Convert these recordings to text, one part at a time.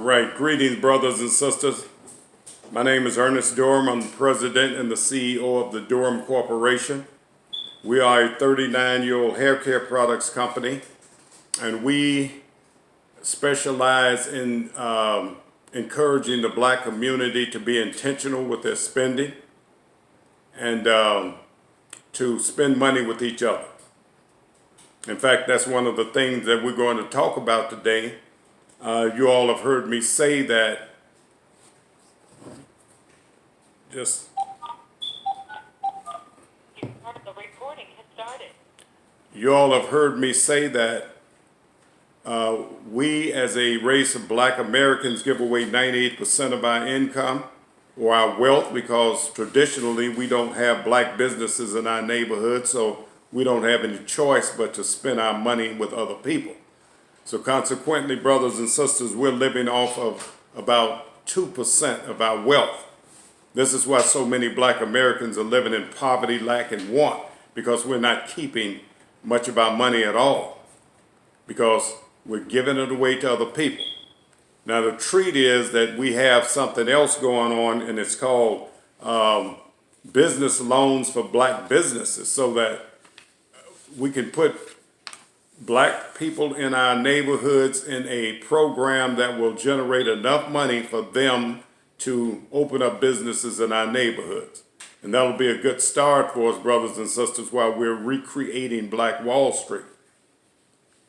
right, greetings, brothers and sisters. My name is Ernest Durham. I'm the president and the CEO of the Durham Corporation. We are a 39-year-old hair care products company, and we specialize in encouraging the black community to be intentional with their spending and to spend money with each other. In fact, that's one of the things that we're going to talk about today. You all have heard me say that just The recording has started. you all have heard me say that we as a race of black Americans give away 98% of our income or our wealth because traditionally we don't have black businesses in our neighborhood, so we don't have any choice but to spend our money with other people. So consequently, brothers and sisters, we're living off of about 2% of our wealth. This is why so many black Americans are living in poverty, lack, and want, because we're not keeping much of our money at all, because we're giving it away to other people. Now, the treat is that we have something else going on, and it's called business loans for black businesses, so that we can put black people in our neighborhoods in a program that will generate enough money for them to open up businesses in our neighborhoods. And that'll be a good start for us, brothers and sisters, while we're recreating Black Wall Street.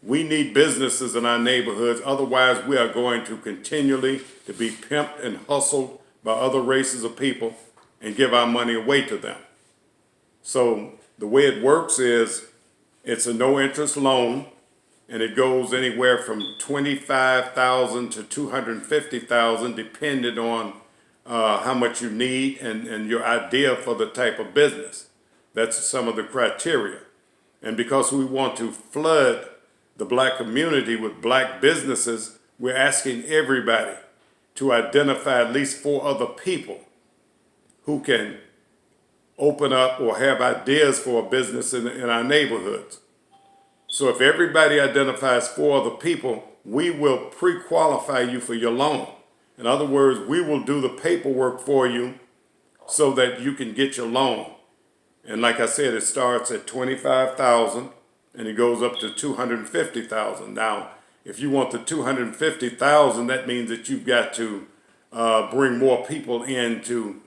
We need businesses in our neighborhoods, otherwise we are going to continually to be pimped and hustled by other races of people and give our money away to them. So the way it works is it's a no interest loan, and it goes anywhere from $25,000 to $250,000, depending on how much you need and your idea for the type of business. That's some of the criteria. And because we want to flood the black community with black businesses, we're asking everybody to identify at least 4 other people who can open up or have ideas for a business in our neighborhoods. So if everybody identifies 4 other people, we will pre-qualify you for your loan. In other words, we will do the paperwork for you so that you can get your loan. And like I said, it starts at $25,000 and it goes up to $250,000. Now, if you want the $250,000, that means that you've got to bring more people in to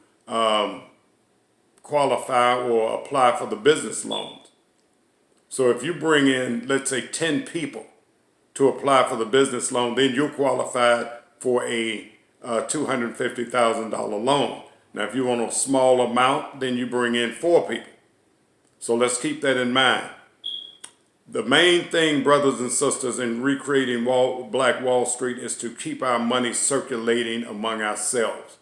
qualify or apply for the business loans. So if you bring in, let's say, 10 people to apply for the business loan, then you're qualified for a $250,000 loan. Now, if you want a small amount, then you bring in 4 people. So let's keep that in mind. The main thing, brothers and sisters, in recreating Black Wall Street is to keep our money circulating among ourselves.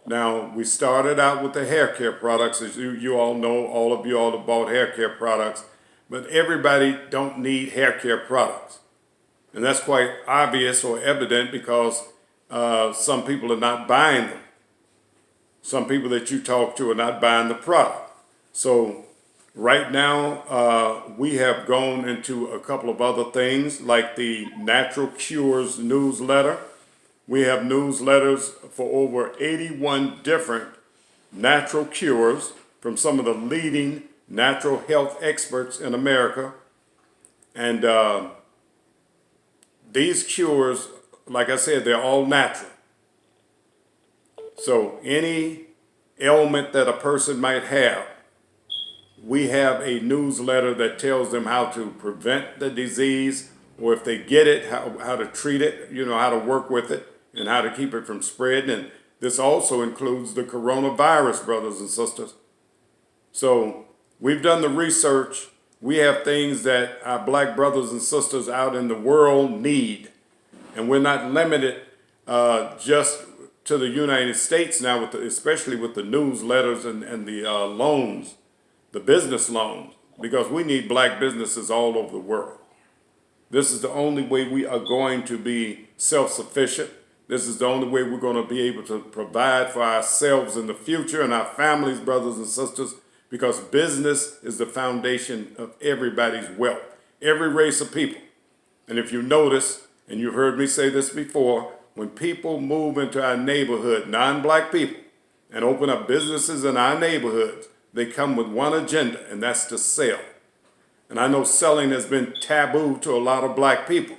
Now, we started out with the hair care products. As you all know, all of you all have bought hair care products, but everybody don't need hair care products. And that's quite obvious or evident because some people are not buying them. Some people that you talk to are not buying the product. So right now, we have gone into a couple of other things like the Natural Cures newsletter. We have newsletters for over 81 different natural cures from some of the leading natural health experts in America. And these cures, like I said, they're all natural. So any ailment that a person might have, we have a newsletter that tells them how to prevent the disease, or if they get it, how to treat it, how to work with it, and how to keep it from spreading. And this also includes the coronavirus, brothers and sisters. So we've done the research. We have things that our black brothers and sisters out in the world need. And we're not limited just to the United States now, especially with the newsletters and the loans, the business loans, because we need black businesses all over the world. This is the only way we are going to be self-sufficient. This is the only way we're going to be able to provide for ourselves in the future and our families, brothers and sisters, because business is the foundation of everybody's wealth, every race of people. And if you notice, and you've heard me say this before, when people move into our neighborhood, non-black people, and open up businesses in our neighborhoods, they come with one agenda, and that's to sell. And I know selling has been taboo to a lot of black people.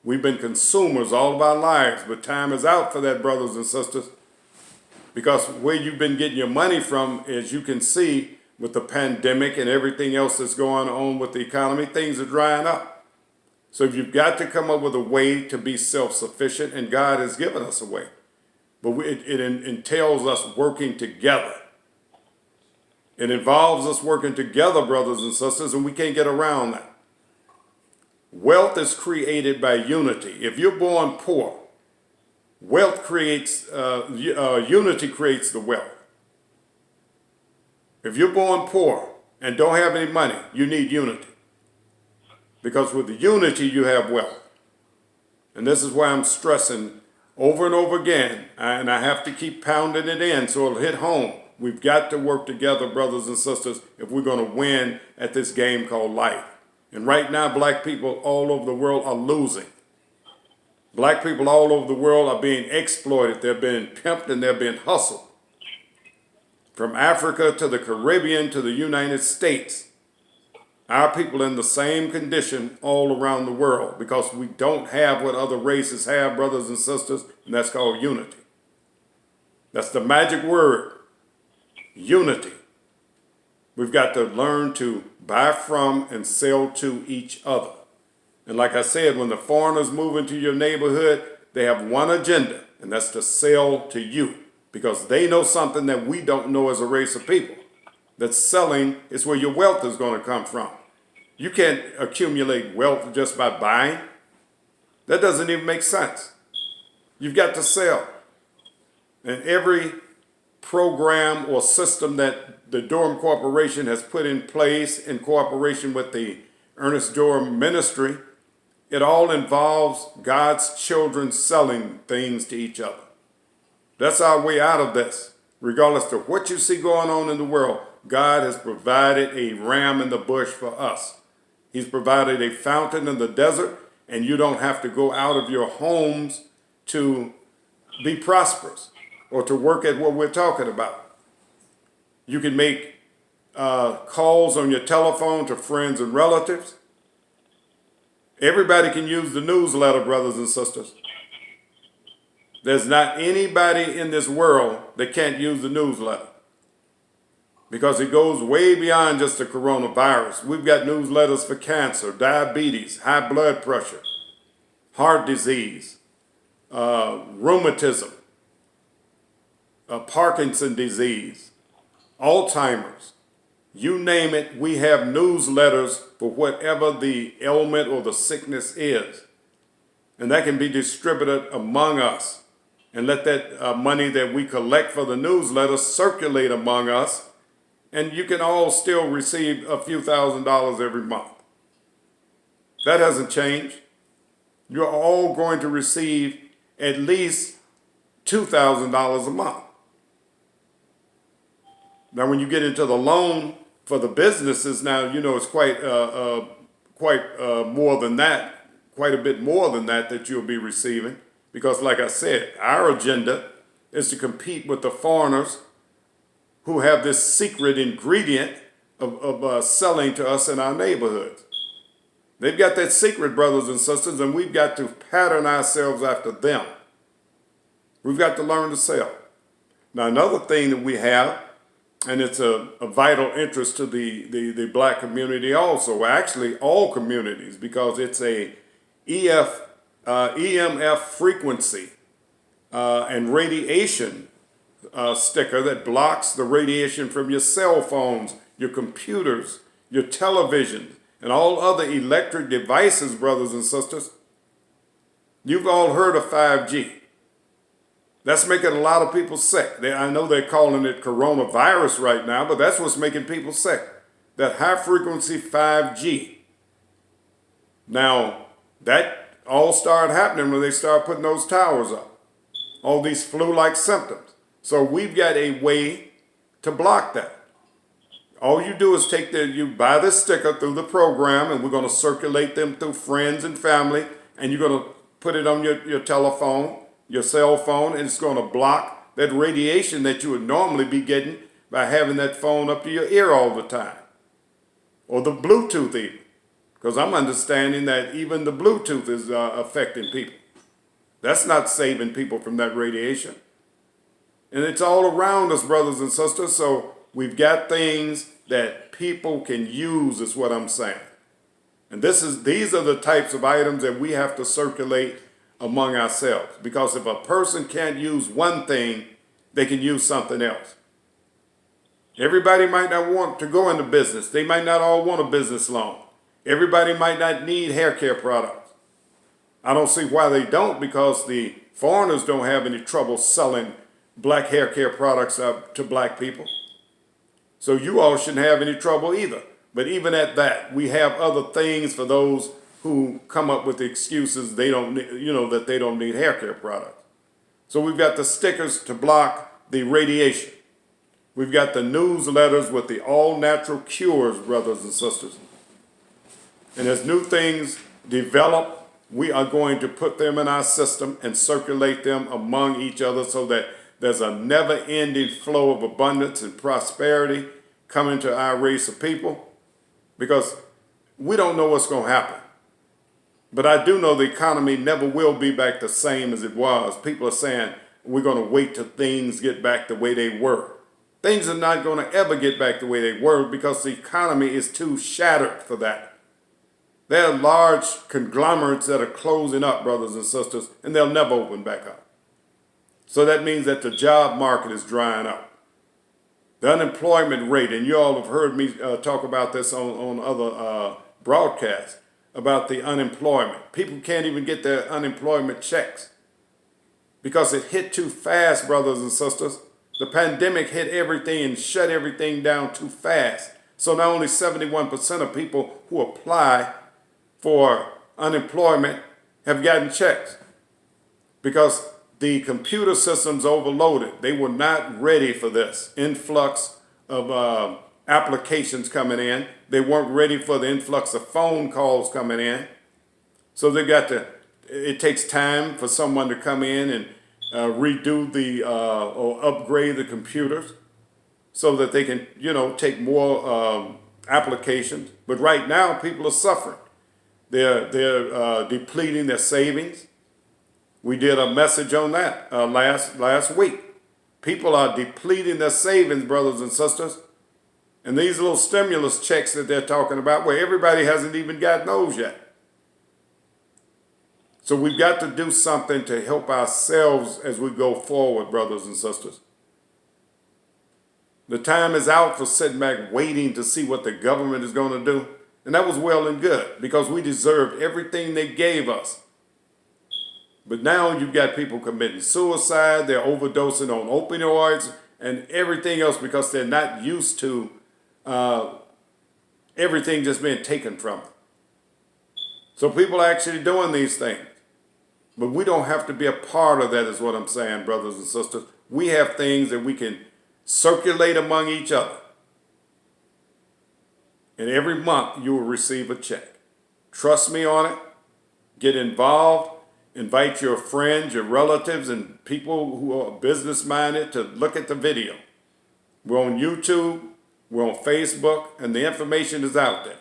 We've been consumers all of our lives, but time is out for that, brothers and sisters, because where you've been getting your money from, as you can see with the pandemic and everything else that's going on with the economy, things are drying up. So you've got to come up with a way to be self-sufficient, and God has given us a way. But it entails us working together. It involves us working together, brothers and sisters, and we can't get around that. Wealth is created by unity. If you're born poor, wealth creates, unity creates the wealth. If you're born poor and don't have any money, you need unity. Because with the unity, you have wealth. And this is why I'm stressing over and over again, and I have to keep pounding it in so it'll hit home. We've got to work together, brothers and sisters, if we're going to win at this game called life. And right now, black people all over the world are losing. Black people all over the world are being exploited. They're being pimped and they're being hustled. From Africa to the Caribbean to the United States, our people are in the same condition all around the world because we don't have what other races have, brothers and sisters, and that's called unity. That's the magic word, unity. We've got to learn to buy from and sell to each other. And like I said, when the foreigners move into your neighborhood, they have one agenda, and that's to sell to you because they know something that we don't know as a race of people. That selling is where your wealth is going to come from. You can't accumulate wealth just by buying. That doesn't even make sense. You've got to sell. And every program or system that the Durham Corporation has put in place in cooperation with the Ernest Durham Ministry, it all involves God's children selling things to each other. That's our way out of this. Regardless of what you see going on in the world, God has provided a ram in the bush for us. He's provided a fountain in the desert, and you don't have to go out of your homes to be prosperous or to work at what we're talking about. You can make calls on your telephone to friends and relatives. Everybody can use the newsletter, brothers and sisters. There's not anybody in this world that can't use the newsletter because it goes way beyond just the coronavirus. We've got newsletters for cancer, diabetes, high blood pressure, heart disease, rheumatism, Parkinson's disease, Alzheimer's. You name it, we have newsletters for whatever the ailment or the sickness is. And that can be distributed among us. And let that money that we collect for the newsletter circulate among us. And you can all still receive a few $1,000s every month. That hasn't changed. You're all going to receive at least $2,000 a month. Now, when you get into the loan for the businesses, now, you know, it's quite more than that, quite a bit more than that you'll be receiving. Because like I said, our agenda is to compete with the foreigners who have this secret ingredient of selling to us in our neighborhoods. They've got that secret, brothers and sisters, and we've got to pattern ourselves after them. We've got to learn to sell. Now, another thing that we have, and it's a vital interest to the black community also, actually all communities, because it's a EMF frequency and radiation sticker that blocks the radiation from your cell phones, your computers, your televisions, and all other electric devices, brothers and sisters. You've all heard of 5G. That's making a lot of people sick. I know they're calling it coronavirus right now, but that's what's making people sick. That high frequency 5G. Now, that all started happening when they started putting those towers up. All these flu-like symptoms. So we've got a way to block that. All you do is you buy this sticker through the program, and we're going to circulate them through friends and family, and you're going to put it on your telephone, your cell phone, and it's going to block that radiation that you would normally be getting by having that phone up to your ear all the time. Or the Bluetooth even, because I'm understanding that even the Bluetooth is affecting people. That's not saving people from that radiation. And it's all around us, brothers and sisters, so we've got things that people can use is what I'm saying. And these are the types of items that we have to circulate among ourselves. Because if a person can't use one thing, they can use something else. Everybody might not want to go into business. They might not all want a business loan. Everybody might not need hair care products. I don't see why they don't, because the foreigners don't have any trouble selling black hair care products up to black people. So you all shouldn't have any trouble either. But even at that, we have other things for those who come up with excuses they don't, that they don't need hair care products. So we've got the stickers to block the radiation. We've got the newsletters with the all-natural cures, brothers and sisters. And as new things develop, we are going to put them in our system and circulate them among each other so that there's a never-ending flow of abundance and prosperity coming to our race of people, because we don't know what's going to happen. But I do know the economy never will be back the same as it was. People are saying we're going to wait till things get back the way they were. Things are not going to ever get back the way they were because the economy is too shattered for that. There are large conglomerates that are closing up, brothers and sisters, and they'll never open back up. So that means that the job market is drying up. The unemployment rate, and you all have heard me talk about this on other broadcasts, about the unemployment. People can't even get their unemployment checks because it hit too fast, brothers and sisters. The pandemic hit everything and shut everything down too fast. So not only 71% of people who apply for unemployment have gotten checks because the computer systems overloaded. They were not ready for this influx of applications coming in. They weren't ready for the influx of phone calls coming in. So it takes time for someone to come in and redo or upgrade the computers so that they can, take more applications. But right now, people are suffering. They're depleting their savings. We did a message on that last week. People are depleting their savings, brothers and sisters. And these little stimulus checks that they're talking about, where everybody hasn't even gotten those yet. So we've got to do something to help ourselves as we go forward, brothers and sisters. The time is out for sitting back waiting to see what the government is going to do. And that was well and good because we deserved everything they gave us. But now you've got people committing suicide, they're overdosing on opioids and everything else because they're not used to everything just being taken from them. So people are actually doing these things. But we don't have to be a part of that is what I'm saying, brothers and sisters. We have things that we can circulate among each other. And every month you will receive a check. Trust me on it. Get involved. Invite your friends, your relatives, and people who are business-minded to look at the video. We're on YouTube, we're on Facebook, and the information is out there.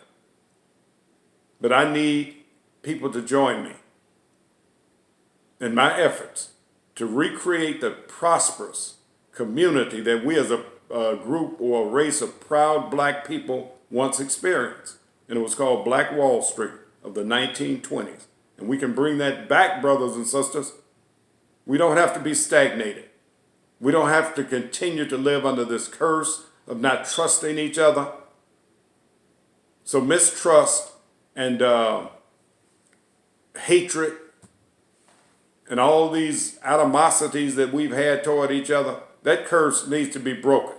But I need people to join me in my efforts to recreate the prosperous community that we as a group or a race of proud black people once experienced. And it was called Black Wall Street of the 1920s. And we can bring that back, brothers and sisters. We don't have to be stagnated. We don't have to continue to live under this curse of not trusting each other. So mistrust and hatred and all these animosities that we've had toward each other, that curse needs to be broken.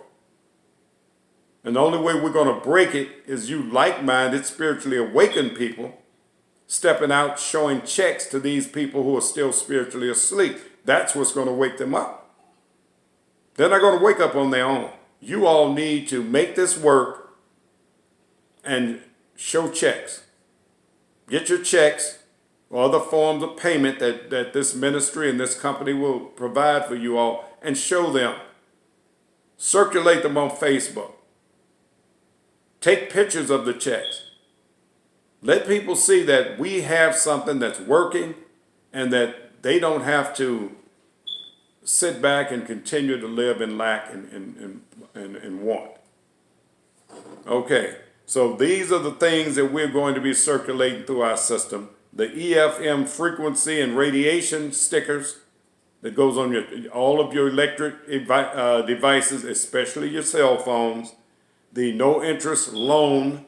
And the only way we're going to break it is you like-minded, spiritually awakened people stepping out, showing checks to these people who are still spiritually asleep. That's what's going to wake them up. They're not going to wake up on their own. You all need to make this work and show checks. Get your checks or other forms of payment that this ministry and this company will provide for you all, and show them. Circulate them on Facebook. Take pictures of the checks. Let people see that we have something that's working and that they don't have to sit back and continue to live in lack and want. Okay, so these are the things that we're going to be circulating through our system. The EFM frequency and radiation stickers that goes on all of your electric devices, especially your cell phones. The no interest loans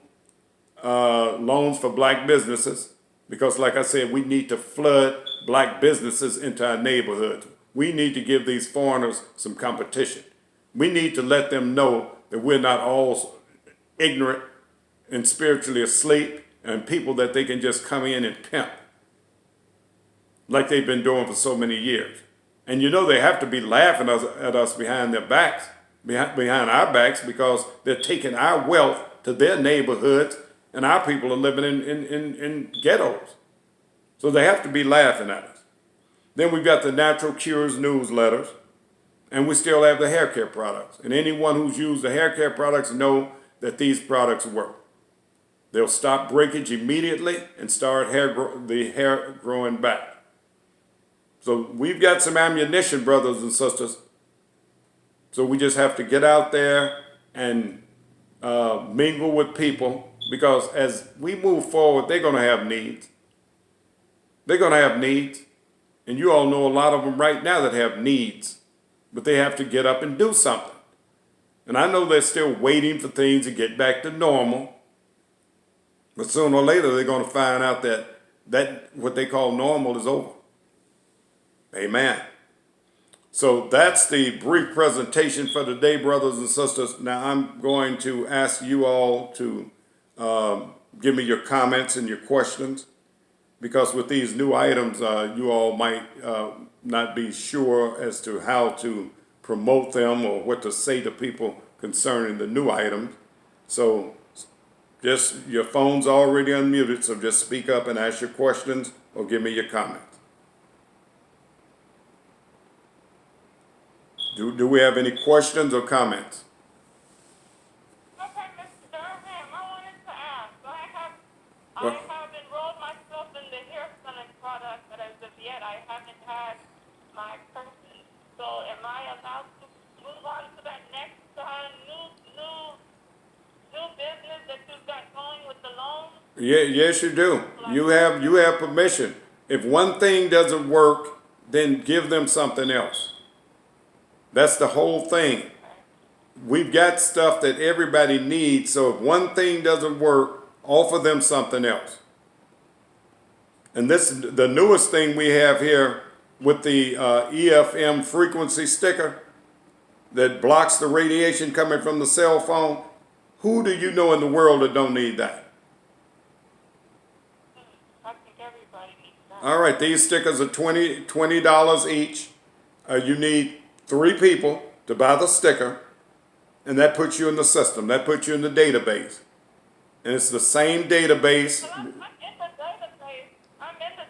for black businesses, because like I said, we need to flood black businesses into our neighborhoods. We need to give these foreigners some competition. We need to let them know that we're not all ignorant and spiritually asleep and people that they can just come in and pimp like they've been doing for so many years. And you know they have to be laughing at us behind their backs, behind our backs, because they're taking our wealth to their neighborhoods and our people are living in ghettos. So they have to be laughing at us. Then we've got the Natural Cures newsletters, and we still have the hair care products. And anyone who's used the hair care products know that these products work. They'll stop breakage immediately and start the hair growing back. So we've got some ammunition, brothers and sisters. So we just have to get out there and mingle with people, because as we move forward, they're going to have needs. They're going to have needs. And you all know a lot of them right now that have needs, but they have to get up and do something. And I know they're still waiting for things to get back to normal. But sooner or later, they're going to find out that what they call normal is over. Amen. So that's the brief presentation for today, brothers and sisters. Now I'm going to ask you all to give me your comments and your questions, because with these new items, you all might not be sure as to how to promote them or what to say to people concerning the new items. So just, your phone's already unmuted, so just speak up and ask your questions or give me your comments. Do we have any questions or comments? Okay, Mr. Durham, I wanted to ask. I What? have enrolled myself in the hair selling product, but as of yet, I haven't had my person. So am I allowed to move on to that next new business that you've got going with the loan? Yeah, yes, you do. You have permission. If one thing doesn't work, then give them something else. That's the whole thing. We've got stuff that everybody needs, so if one thing doesn't work, offer them something else. And this is the newest thing we have here with the EFM frequency sticker that blocks the radiation coming from the cell phone. Who do you know in the world that don't need that? I think everybody needs that. All right, these stickers are $20 each. You need 3 people to buy the sticker, and that puts you in the system. That puts you in the database. And it's the same database. Well, I'm in the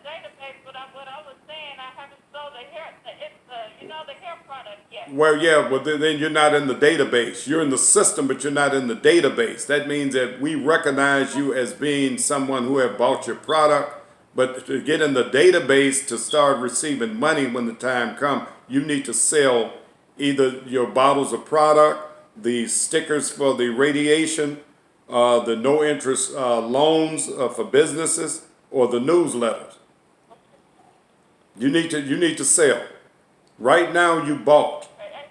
database. But what I was saying, I haven't sold the hair product yet. Well, yeah, well, then you're not in the database. You're in the system, but you're not in the database. That means that we recognize you as being someone who have bought your product, but to get in the database to start receiving money when the time comes, you need to sell either your bottles of product, the stickers for the radiation, the no interest loans for businesses, or the newsletters. You need to sell. Right now, you bought. Okay.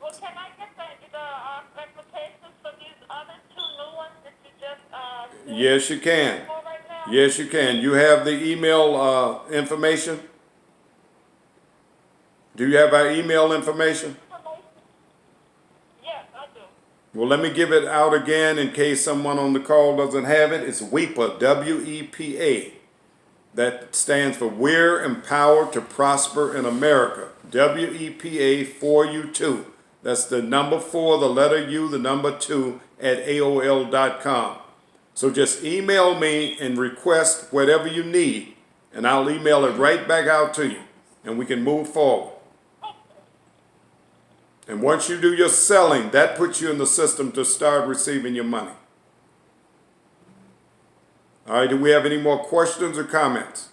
Well, can I get the applications for these other 2 new ones that you just Yes, you can. for right now? Yes, you can. You have the email information? Do you have our email information? Yes, I do. Well, let me give it out again in case someone on the call doesn't have it. It's WEPA, W-E-P-A. That stands for We're Empowered to Prosper in America. WEPA 4U2. That's the number 4, the letter U, the number 2 at AOL.com. So just email me and request whatever you need, and I'll email it right back out to you, and we can move forward. And once you do your selling, that puts you in the system to start receiving your money. All right, do we have any more questions or comments?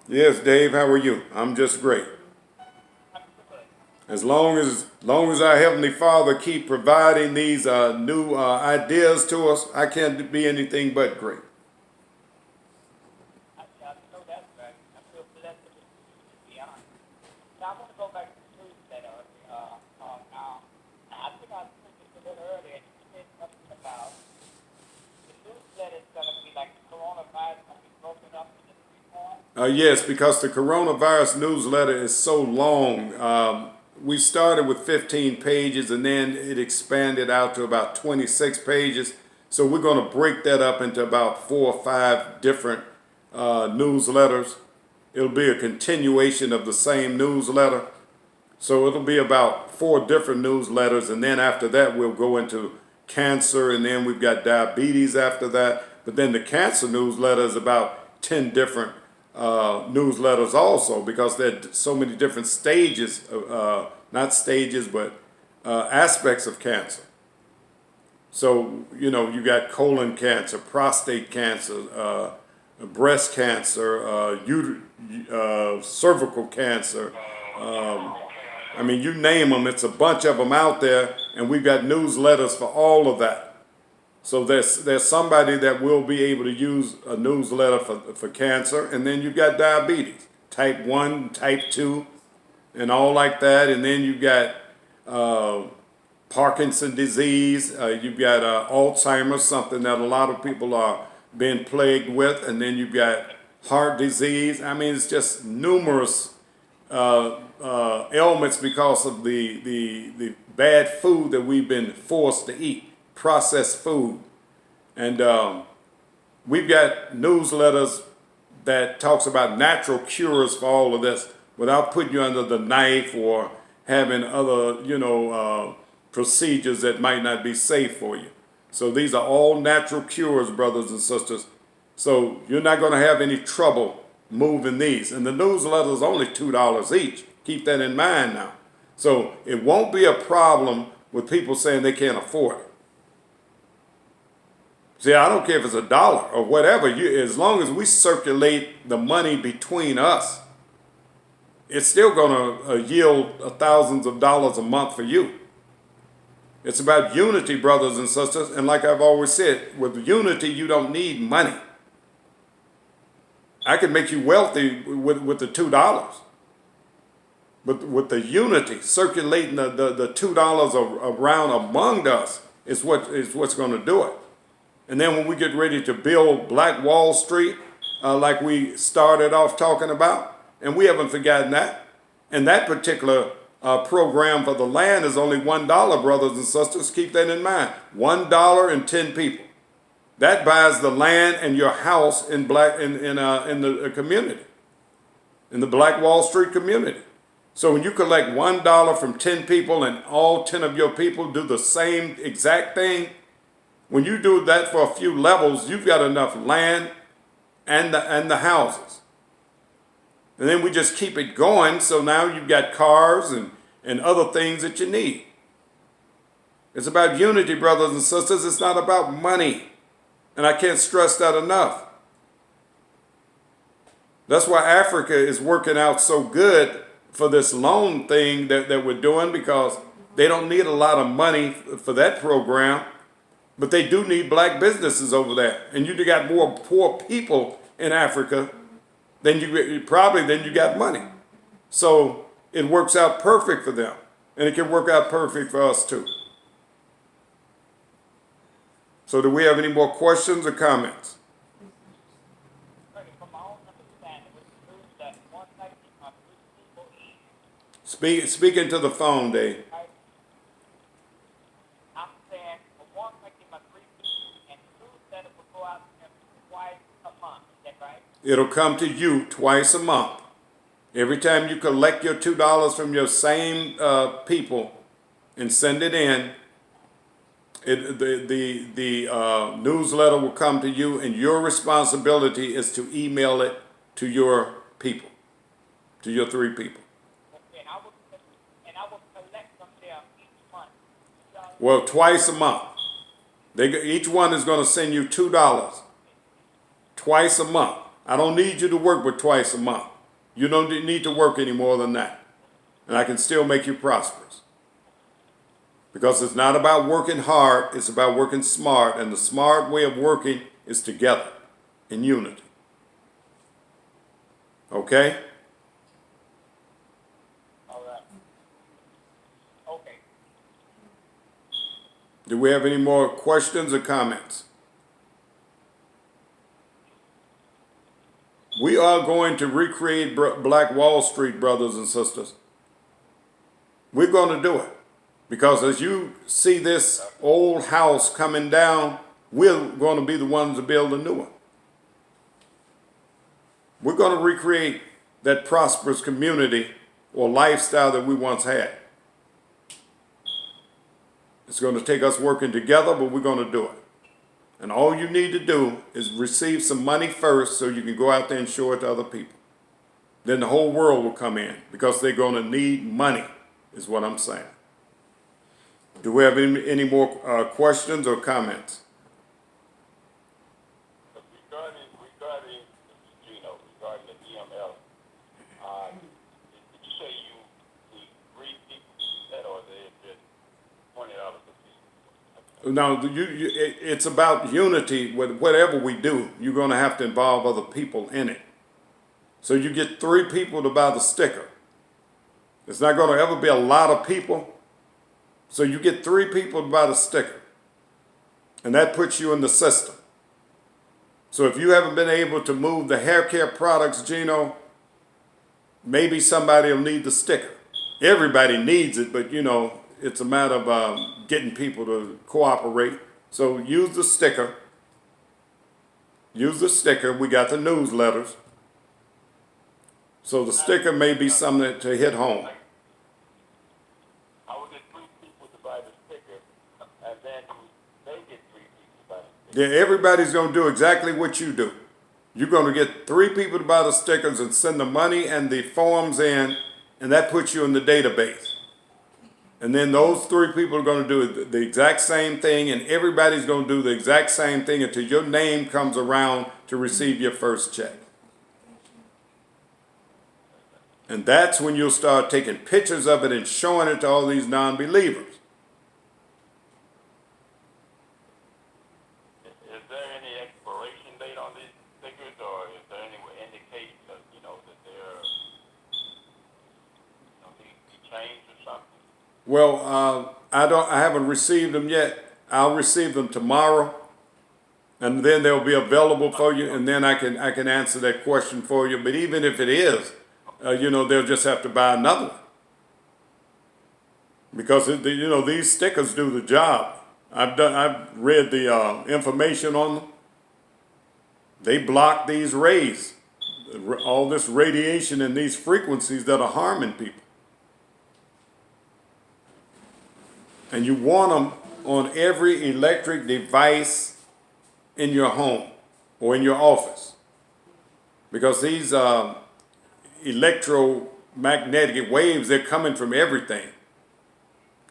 Yes, Dave, how are you? I'm just great. As long as our Heavenly Father keep providing these new ideas to us, I can't be anything but great. Yes, because the coronavirus newsletter is so long. We started with 15 pages and then it expanded out to about 26 pages. So we're going to break that up into about 4 or 5 different newsletters. It'll be a continuation of the same newsletter. So it'll be about 4 different newsletters. And then after that, we'll go into cancer. And then we've got diabetes after that. But then the cancer newsletter is about 10 different newsletters also, because there are so many different stages, not stages, but aspects of cancer. So, you know, you got colon cancer, prostate cancer, breast cancer, cervical cancer. I mean, you name them, it's a bunch of them out there, and we've got newsletters for all of that. So there's somebody that will be able to use a newsletter for cancer, and then you've got diabetes, type 1, type 2, and all like that. And then you've got Parkinson's disease, you've got Alzheimer's, something that a lot of people are being plagued with, and then you've got heart disease. I mean, it's just numerous ailments because of the bad food that we've been forced to eat. Processed food. And we've got newsletters that talks about natural cures for all of this without putting you under the knife or having other, procedures that might not be safe for you. So these are all natural cures, brothers and sisters. So you're not going to have any trouble moving these. And the newsletter is only $2 each. Keep that in mind now. So it won't be a problem with people saying they can't afford it. See, I don't care if it's $1 or whatever. As long as we circulate the money between us, it's still going to yield thousands of dollars a month for you. It's about unity, brothers and sisters. And like I've always said, with unity, you don't need money. I can make you wealthy with the $2. But with the unity, circulating the $2 around among us is what's going to do it. And then when we get ready to build Black Wall Street, like we started off talking about, and we haven't forgotten that, and that particular program for the land is only $1, brothers and sisters. Keep that in mind. $1 and 10 people. That buys the land and your house in the community, in the Black Wall Street community. So when you collect $1 from 10 people and all 10 of your people do the same exact thing, when you do that for a few levels, you've got enough land and the houses. And then we just keep it going, so now you've got cars and other things that you need. It's about unity, brothers and sisters. It's not about money. And I can't stress that enough. That's why Africa is working out so good for this loan thing that we're doing, because they don't need a lot of money for that program. But they do need black businesses over there. And you got more poor people in Africa than you got money. So it works out perfect for them. And it can work out perfect for us too. So do we have any more questions or comments? Speak into the phone, Dave. It'll come to you twice a month. Every time you collect your $2 from your same people, and send it in. The newsletter will come to you, and your responsibility is to email it to your people, to your 3 people. And I will collect from them each month. Well, twice a month. Each one is going to send you $2 twice a month. I don't need you to work with twice a month. You don't need to work any more than that. And I can still make you prosperous. Because it's not about working hard, it's about working smart. And the smart way of working is together, in unity. Okay? All right. Okay. Do we have any more questions or comments? We are going to recreate Black Wall Street, brothers and sisters. We're going to do it. Because as you see this old house coming down, we're going to be the ones to build a new one. We're going to recreate that prosperous community or lifestyle that we once had. It's going to take us working together, but we're going to do it. And all you need to do is receive some money first so you can go out there and show it to other people. Then the whole world will come in because they're going to need money, is what I'm saying. Do we have any more questions or comments? Regarding Gino, regarding the EML, did you say you need 3 people that, or they just $20 a piece? No, it's about unity with whatever we do. You're going to have to involve other people in it. So you get 3 people to buy the sticker. It's not going to ever be a lot of people. So you get 3 people to buy the sticker. And that puts you in the system. So if you haven't been able to move the hair care products, Gino, maybe somebody will need the sticker. Everybody needs it, but it's a matter of getting people to cooperate. So use the sticker. Use the sticker. We got the newsletters. So the sticker may be something to hit home. I would get 3 people to buy the sticker, and then they get 3 people to buy the sticker. Yeah, everybody's going to do exactly what you do. You're going to get 3 people to buy the stickers and send the money and the forms in, and that puts you in the database. And then those 3 people are going to do the exact same thing, and everybody's going to do the exact same thing until your name comes around to receive your first check. And that's when you'll start taking pictures of it and showing it to all these non-believers. Is there any expiration date on these stickers, or is there any indication that, that they're, need to be changed or something? Well, I haven't received them yet. I'll receive them tomorrow, and then they'll be available for you, and then I can answer that question for you. But even if it is, they'll just have to buy another one. Because, these stickers do the job. I've read the information on them. They block these rays, all this radiation and these frequencies that are harming people. And you want them on every electric device in your home or in your office. Because these electromagnetic waves, they're coming from everything.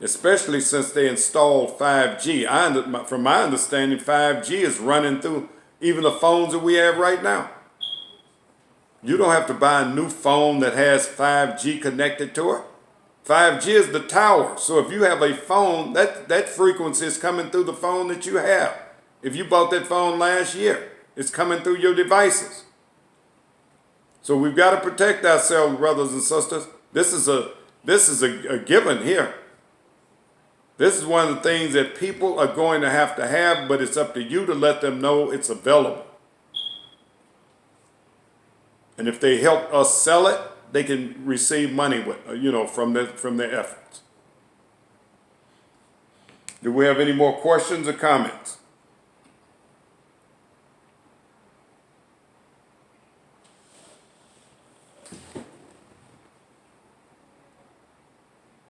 Especially since they installed 5G. From my understanding, 5G is running through even the phones that we have right now. You don't have to buy a new phone that has 5G connected to it. 5G is the tower. So if you have a phone, that frequency is coming through the phone that you have. If you bought that phone last year, it's coming through your devices. So we've got to protect ourselves, brothers and sisters. This is a given here. This is one of the things that people are going to have, but it's up to you to let them know it's available. And if they help us sell it, they can receive money from their efforts. Do we have any more questions or comments?